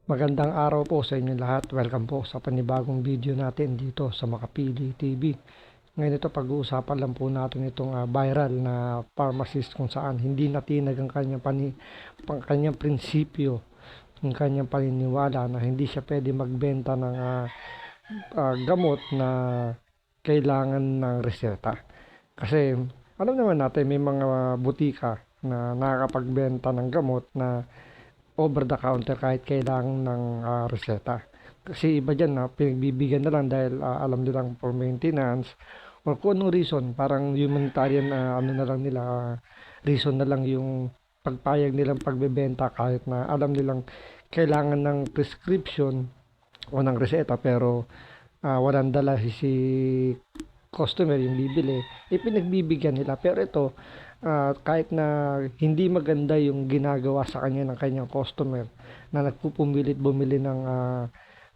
Magandang araw po sa inyo lahat. Welcome po sa panibagong video natin dito sa Makapili TV. Ngayon ito pag-uusapan lang po natin itong viral na pharmacist kung saan hindi natinag ang kanyang prinsipyo, ang kanyang paniniwala na hindi siya pwede magbenta ng gamot na kailangan ng reseta. Kasi alam naman natin may mga butika na nakakapagbenta ng gamot na over the counter kahit kailangan ng reseta. Kasi iba dyan na pinagbibigyan na lang dahil alam nilang for maintenance or kung anong reason, parang humanitarian ano na lang nila, reason na lang yung pagpayag nilang pagbebenta kahit na alam nilang kailangan ng prescription o ng reseta pero walang dala si customer yung bibili, pinagbibigyan nila. Pero ito, kahit na hindi maganda yung ginagawa sa kanya ng kanyang customer na nagpupumilit bumili ng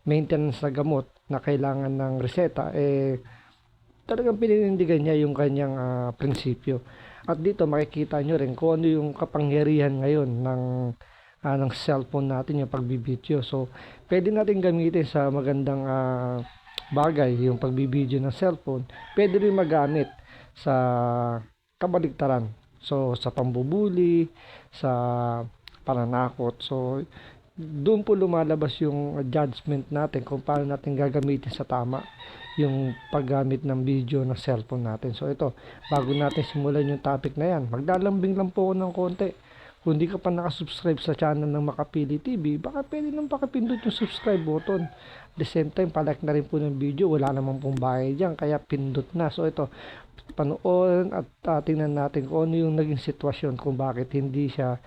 maintenance na gamot na kailangan ng reseta, talagang pininindigan niya yung kanyang prinsipyo. At dito makikita nyo rin kung ano yung kapangyarihan ngayon ng cellphone natin, yung pagbibideo. So, pwede natin gamitin sa magandang bagay yung pagbibideo ng cellphone. Pwede rin magamit sa kabaligtaran. So, sa pambubuli, sa pananakot. So, doon po lumalabas yung judgment natin kung paano natin gagamitin sa tama yung paggamit ng video ng cellphone natin. So, ito, bago natin simulan yung topic na yan, maglalambing lang po ako ng konti. Kung hindi ka pa nakasubscribe sa channel ng Makapili TV, baka pwede nang pakipindot yung subscribe button. At the same time, palike na rin po ng video. Wala namang pong bayad dyan, kaya pindot na. So ito, panoorin at tingnan natin kung ano yung naging sitwasyon, kung bakit hindi siya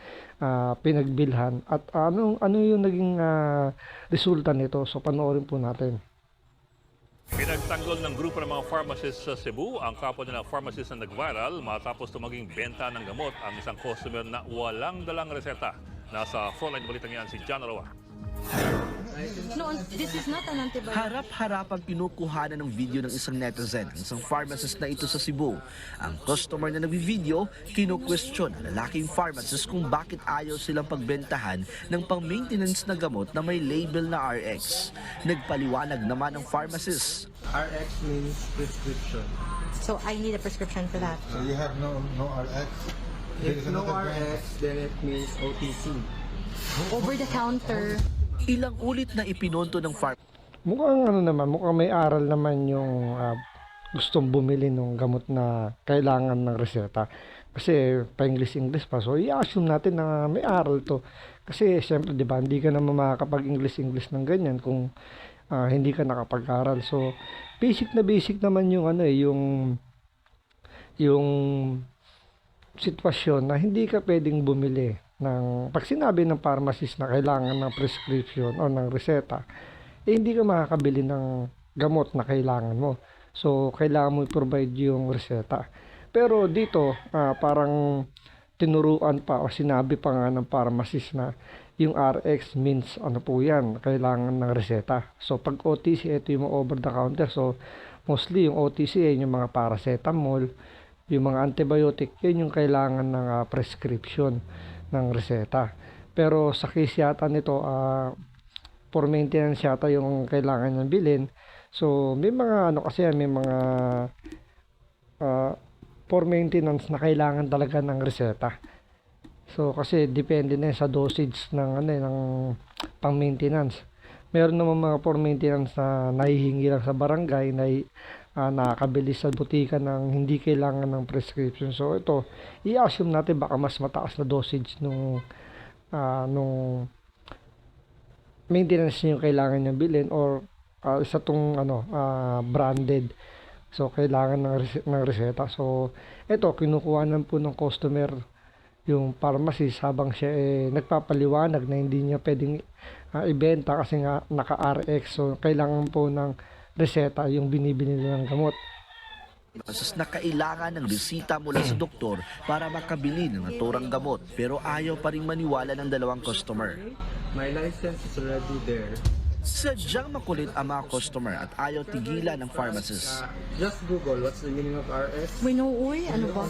pinagbilhan at ano yung naging resulta nito. So panoorin po natin. Pinagtanggol ng grupo ng mga pharmacists sa Cebu ang kapwa nilang pharmacist na nag-viral matapos tumaging benta ng gamot ang isang customer na walang dalang reseta. Nasa frontline balitang yan si John Roa. No, this is not an antibiotic. Harap-harapang kinukuhanan ng video ng isang netizen ang isang pharmacist na ito sa Cebu. Ang customer na nagbi-video, kinu-question ang lalaking pharmacist kung bakit ayaw silang pagbentahan ng pang-maintenance na gamot na may label na RX. Nagpaliwanag naman ang pharmacist. RX means prescription. So I need a prescription for that. So you have no RX? If no RX, then it means OTC. Over the counter. Ilang ulit na ipinonto ng pharmacist Mukhang may aral naman yung gustong bumili ng gamot na kailangan ng reseta. Kasi pa-English pa. So, i-assume natin na may aral to. Kasi, siyempre, di ba, hindi ka naman makakapag-English ng ganyan kung hindi ka nakapag-aral. So, basic naman yung yung sitwasyon na hindi ka pwedeng bumili pag sinabi ng pharmacist na kailangan ng prescription o ng reseta, hindi ka makakabili ng gamot na kailangan mo. So, kailangan mo i-provide yung reseta. Pero dito, parang tinuruan pa o sinabi pa nga ng pharmacist na yung RX means ano po yan, kailangan ng reseta. So, pag OTC, ito yung over the counter. So, mostly yung OTC ay yung mga paracetamol, yung mga antibiotic, yun yung kailangan ng prescription ng reseta. Pero sa case yata nito, for maintenance yata yung kailangan niyang bilhin. So, may mga may mga for maintenance na kailangan talaga ng reseta. So, kasi depende na sa dosage ng pang-maintenance. Meron naman mga for maintenance na nahihingi lang sa barangay na nakakabili sa butika ng hindi kailangan ng prescription. So, ito, i-assume natin baka mas mataas na dosage nung maintenance niyo kailangan niyang bilhin or isa tong branded. So, kailangan ng reseta. So, ito, kinukuhanan po ng customer yung pharmacist habang siya nagpapaliwanag na hindi niya pwedeng ibenta kasi nga naka-RX. So, kailangan po ng reseta yung binibili nilang gamot. na kailangan ng resita mula sa doktor para makabili ng naturang gamot pero ayaw pa rin maniwala ng dalawang customer. My license is already there. Sadyang makulit ang mga customer at ayaw tigilan ng pharmacist. Just Google what's the meaning of RX. Uy, ano ba?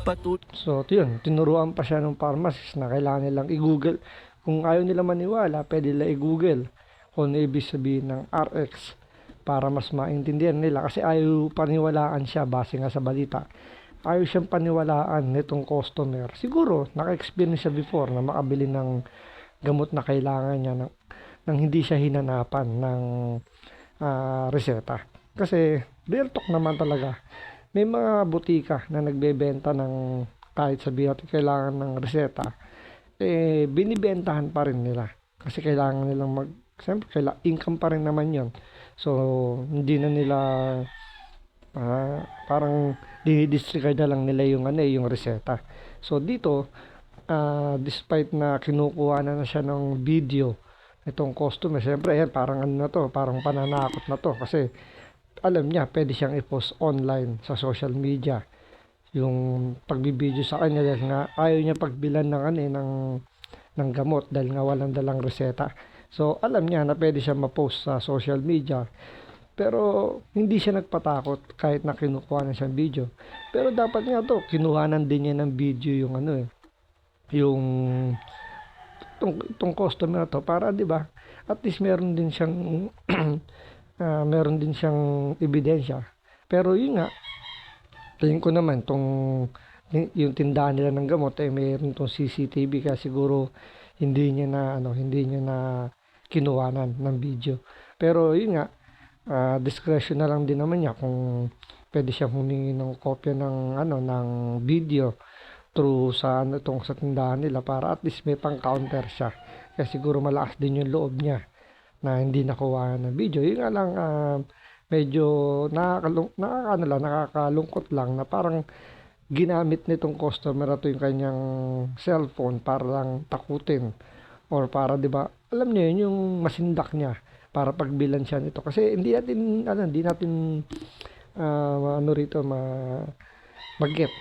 Patul So, yun, tinuruan pa siya ng pharmacist na kailangan nilang i-google Kung ayaw nila maniwala, pwede nila i-google kung ano ibig sabihin ng RX para mas maintindihan nila kasi ayaw paniwalaan siya base nga sa balita. Ayaw siyang paniwalaan nitong customer. Siguro, naka-experience siya before na makabili ng gamot na kailangan niya nang hindi siya hinanapan ng reseta. Kasi, real talk naman talaga. May mga butika na nagbebenta ng kahit sabihin natin kailangan ng reseta, binibentahan pa rin nila. Kasi kailangan nilang siyempre, income pa rin naman yon. So, hindi na nila parang dinidisregard na lang nila yung reseta. So, dito, despite na kinukuha na siya ng video itong customer, siyempre, yan, parang ano na to, parang pananakot na to. Kasi, alam niya, pwede siyang i-post online sa social media yung pagbibideo sa kanya dahil nga ayaw niya pagbilan ng gamot dahil nga walang dalang reseta. So, alam niya na pwede siya ma-post sa social media. Pero, hindi siya nagpatakot kahit na kinukuha na siyang video. Pero, dapat nga to, kinuhanan din niya ng video itong customer na to para, di ba, at least meron din siyang meron din siyang ebidensya. Pero, yun nga, tingin ko naman yung tindahan nila ng gamot mayroon tong CCTV kaya siguro hindi niya na kinuhanan ng video. Pero yun nga, discretion na lang din naman niya kung pwede siyang humingi ng kopya ng video through sa sa tindahan nila para at least may pang-counter siya. Kaya siguro malakas din yung loob niya na hindi nakuha ng video. Yun nga lang, medyo nakakalungkot lang na parang ginamit nitong customer na to yung kanyang cellphone para lang takutin or para, di ba, alam niyo yun, yung masindak niya para pagbilan siya nito. Kasi hindi natin mag-get.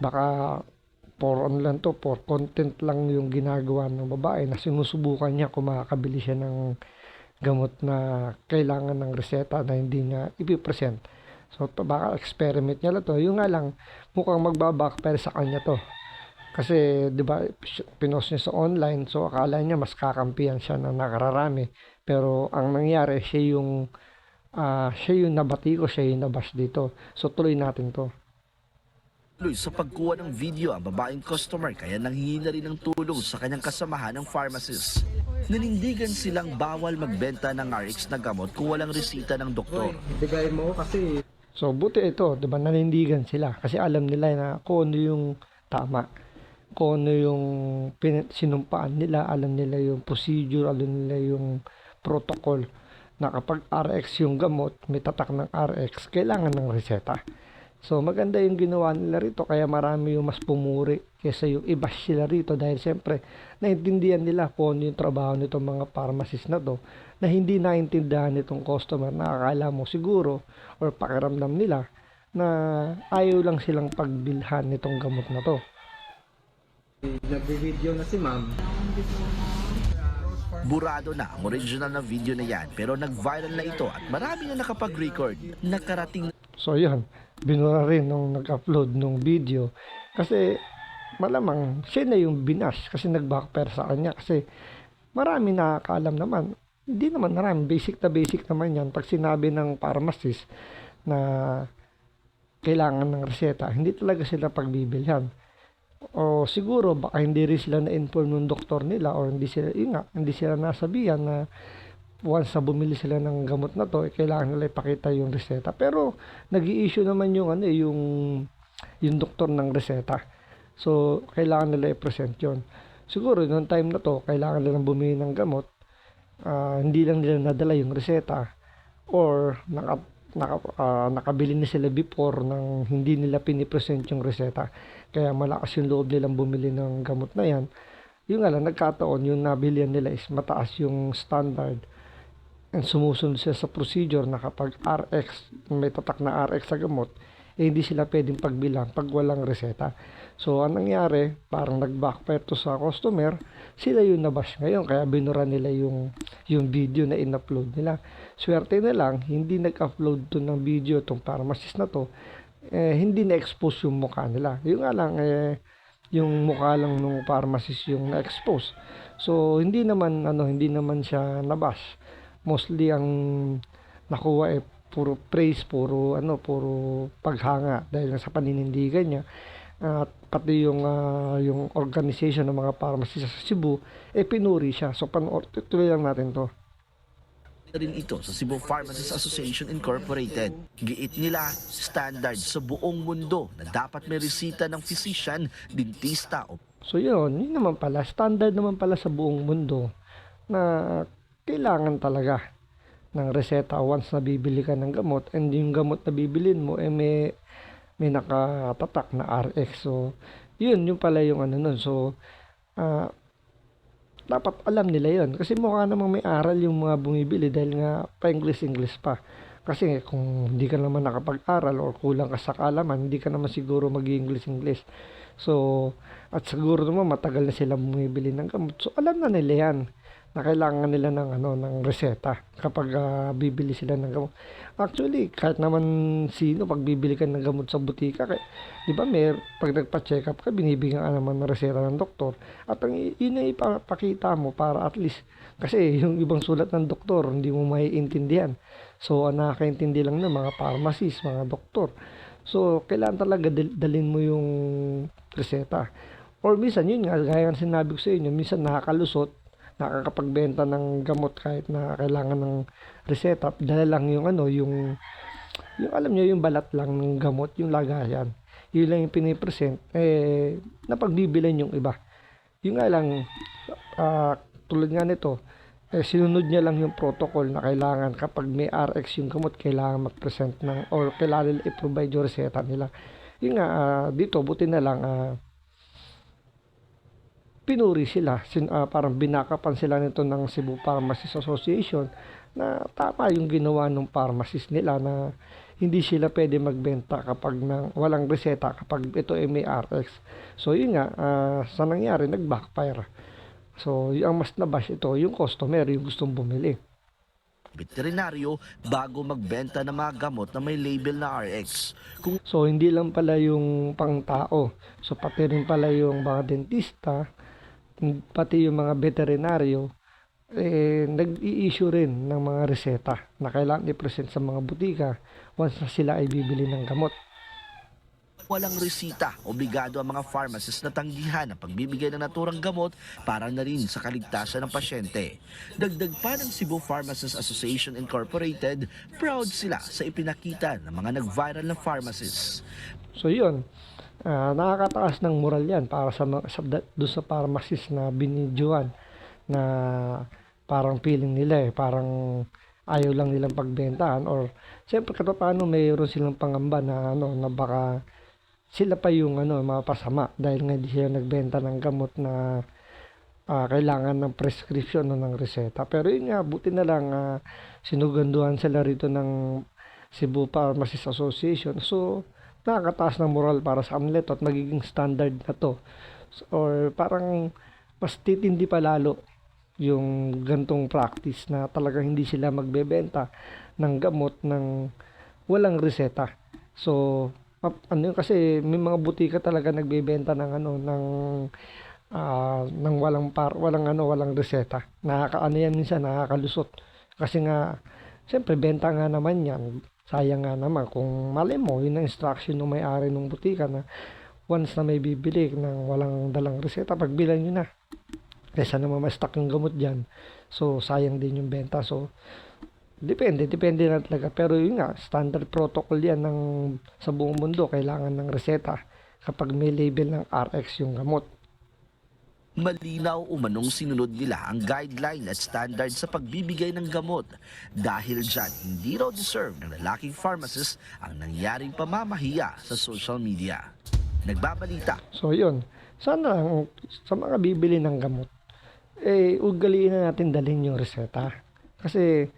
Baka for content lang yung ginagawa ng babae na sinusubukan niya kung makakabili siya ng gamot na kailangan ng reseta na hindi niya ipipresent. So, baka experiment niya lang to. Yung nga lang, mukhang magbabackfire sa kanya to. Kasi, di ba, pinost niya sa online, so akala niya mas kakampihan siya na nakararami. Pero, ang nangyari, siya yung nabati ko, siya yung nabash dito. So, tuloy natin to. Sa pagkuha ng video ang babaeng customer kaya nanghingi na rin ng tulong sa kanyang kasamahan ng pharmacist. Nanindigan silang bawal magbenta ng RX na gamot kung walang resita ng doktor. Bigay mo kasi So, buti ito, di ba, nanindigan sila. Kasi alam nila na kung ano yung tama. Kung ano yung sinumpaan nila, alam nila yung procedure, alam nila yung protocol na kapag RX yung gamot, may tatak ng RX, kailangan ng reseta. So, maganda yung ginawa nila rito, kaya marami yung mas pumuri kaysa yung i-bash sila rito dahil siyempre, naintindihan nila kung ano yung trabaho nitong mga pharmacist na to na hindi naintindihan nitong customer na akala mo siguro or pakiramdam nila na ayaw lang silang pagbilhan nitong gamot na to. nagbi-video na si ma'am. Burado na ang original na video na yan pero nag-viral na ito at marami na nakapag-record. Nakarating So, yun. Binura rin nung nag-upload nung video. Kasi, malamang, siya na yung binash. Kasi nag-backfire sa kanya. Kasi, marami nakakaalam naman. Hindi naman marami. Basic naman yan. Pag sinabi ng pharmacist na kailangan ng reseta, hindi talaga sila pagbibilhan. O siguro, baka hindi rin sila na-inform ng doktor nila or hindi sila nasabihan na once na bumili sila ng gamot na to, kailangan nila ipakita yung reseta. Pero, nag-i-issue naman yung doktor ng reseta. So, kailangan nila i-present yun. Siguro, noong time na to, kailangan nila bumili ng gamot. Hindi lang nila nadala yung reseta. Or, nakabili na sila before nang hindi nila pinipresent yung reseta. Kaya malakas yung loob nilang bumili ng gamot na yan. Yung nga lang, nagkataon, yung nabilihan nila is mataas yung standard. And sumusunod siya sa procedure na kapag RX, may tatak na RX sa gamot, hindi sila pwedeng pagbilang pag walang reseta. So, anong nangyari, parang nag-backfire to sa customer, sila yung nabash ngayon, kaya binura nila yung video na in-upload nila. Swerte na lang, hindi nag-upload to ng video itong pharmacist na to, hindi na-expose yung mukha nila. Yung nga lang, yung mukha lang nung pharmacist yung na-expose. So hindi naman siya nabas. Mostly ang nakuha puro praise, puro paghanga dahil sa paninindigan niya. At pati yung organization ng mga pharmacy sa Cebu pinuri siya. So tuloy lang natin to. Rin ito sa Cebu Pharmacists Association Incorporated. Giit nila standard sa buong mundo na dapat may resita ng physician, dentista o So yun naman pala, standard naman pala sa buong mundo na kailangan talaga ng reseta once na bibili ka ng gamot, and yung gamot na bibilin mo may nakatatak na RX. So yun yung pala yung nun. So dapat alam nila yon kasi mukha namang may aral yung mga bumibili dahil nga pa-English pa. Kasi kung hindi ka naman nakapag-aral or kulang ka sa kaalaman, hindi ka naman siguro mag-English. So, at siguro naman matagal na sila bumibili ng gamot. So, alam na nila yan na kailangan nila ng reseta kapag bibili sila ng gamot. Actually, kahit naman sino pag bibili ka ng gamot sa butika, di ba pag nagpa-check up ka, binibigyan ka naman ng reseta ng doktor. At yun ay ipapakita mo para at least, kasi yung ibang sulat ng doktor, hindi mo maiintindihan. So, nakakaintindi lang ng mga pharmacist, mga doktor. So, kailangan talaga dalhin mo yung reseta. Or minsan, yun nga, gaya ng sinabi ko sa inyo, minsan nakakalusot, nakakapagbenta ng gamot kahit na kailangan ng reseta, dala lang yung alam nyo, yung balat lang ng gamot, yung lagayan. Yun lang yung pinipresent, napagbibilan yung iba. Yung nga lang, tulad nga nito, sinunod niya lang yung protocol na kailangan kapag may RX yung gamot, kailangan mag-present or kailangan nila i-provide yung reseta nila. Yung nga, dito, buti na lang, pinuri sila, parang binakapan sila nito ng Cebu Pharmacists Association na tama yung ginawa ng pharmacist nila na hindi sila pwede magbenta kapag walang reseta kapag ito ay may RX. So yun nga, sa nangyari, nag-backfire. So yung mas nabash ito, yung customer, yung gustong bumili. veterinaryo bago magbenta ng mga gamot na may label na RX. So hindi lang pala yung pang-tao, so pati rin pala yung mga dentista, pati yung mga veterinaryo, nag-i-issue rin ng mga reseta na kailangan i-present sa mga butika once na sila ay bibili ng gamot. Walang resita, obligado ang mga pharmacists na tanggihan ang pagbibigay ng naturang gamot para na rin sa kaligtasan ng pasyente. Dagdag pa ng Cebu Pharmacists Association Incorporated, proud sila sa ipinakita ng mga nag-viral na pharmacists. So yun, nakakataas ng moral yan para doon sa pharmacist na binidyoan na parang feeling nila parang ayaw lang nilang pagbentahan, or siyempre kahit paano mayroon silang pangamba na na baka sila pa yung mapasama dahil nga hindi sila nagbenta ng gamot na kailangan ng prescription o ng reseta. Pero yun nga, buti na lang sinuganduhan sila rito ng Cebu Pharmacists Association. So nakakataas ng moral para sa kanila ito at magiging standard na to. Or parang mas titindi pa lalo yung gantong practice na talagang hindi sila magbebenta ng gamot ng walang reseta. So kasi may mga butika talaga nagbebenta ng ng walang reseta. Yan minsan nakakalusot. Kasi nga siyempre benta nga naman yan. Sayang nga naman kung mali mo yun ang instruction ng may-ari ng butika na once na may bibili ng walang dalang reseta, pagbilan nyo na. Kaysa naman ma-stock yung gamot dyan. So sayang din yung benta. So depende na talaga. Pero yun nga, standard protocol yan sa buong mundo. Kailangan ng reseta kapag may label ng RX yung gamot. Malinaw umanong sinunod nila ang guideline at standard sa pagbibigay ng gamot. Dahil dyan, hindi raw deserve ng lalaking pharmacist ang nangyaring pamamahiya sa social media. Nagbabalita. So yun, sana sa mga bibili ng gamot, ugaliin na natin dalhin yung reseta. Kasi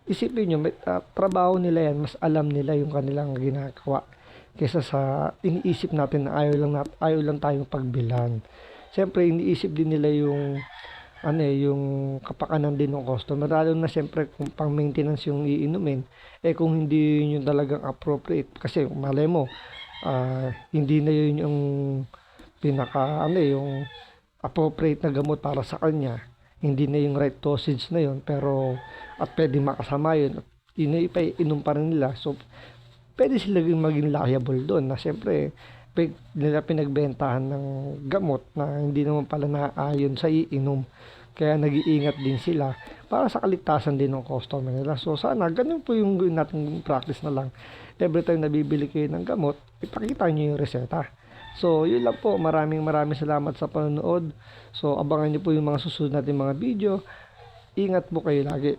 isipin nyo, trabaho nila yan, mas alam nila yung kanilang ginagawa kaysa sa iniisip natin na ayaw lang tayong pagbilan. Siyempre iniisip din nila yung kapakanan din ng customer, lalo na siyempre kung pang maintenance yung iinumin, kung hindi yun yung talagang appropriate, kasi malay mo hindi na yun yung pinaka yung appropriate na gamot para sa kanya, hindi na yung right dosage na yun, pero at pwede makasama yun, at ipainom pa rin nila. So, pwede sila maging liable doon na siyempre, nila pinagbentahan ng gamot na hindi naman pala naayon sa iinom. Kaya nag-iingat din sila para sa kaligtasan din ng customer nila. So, sana ganun po yung gawin natin practice na lang. Every time na bibili kayo ng gamot, ipakita nyo yung reseta. So, yun lang po. Maraming salamat sa panonood. So, abangan nyo po yung mga susunod natin mga video. Ingat po kayo lagi.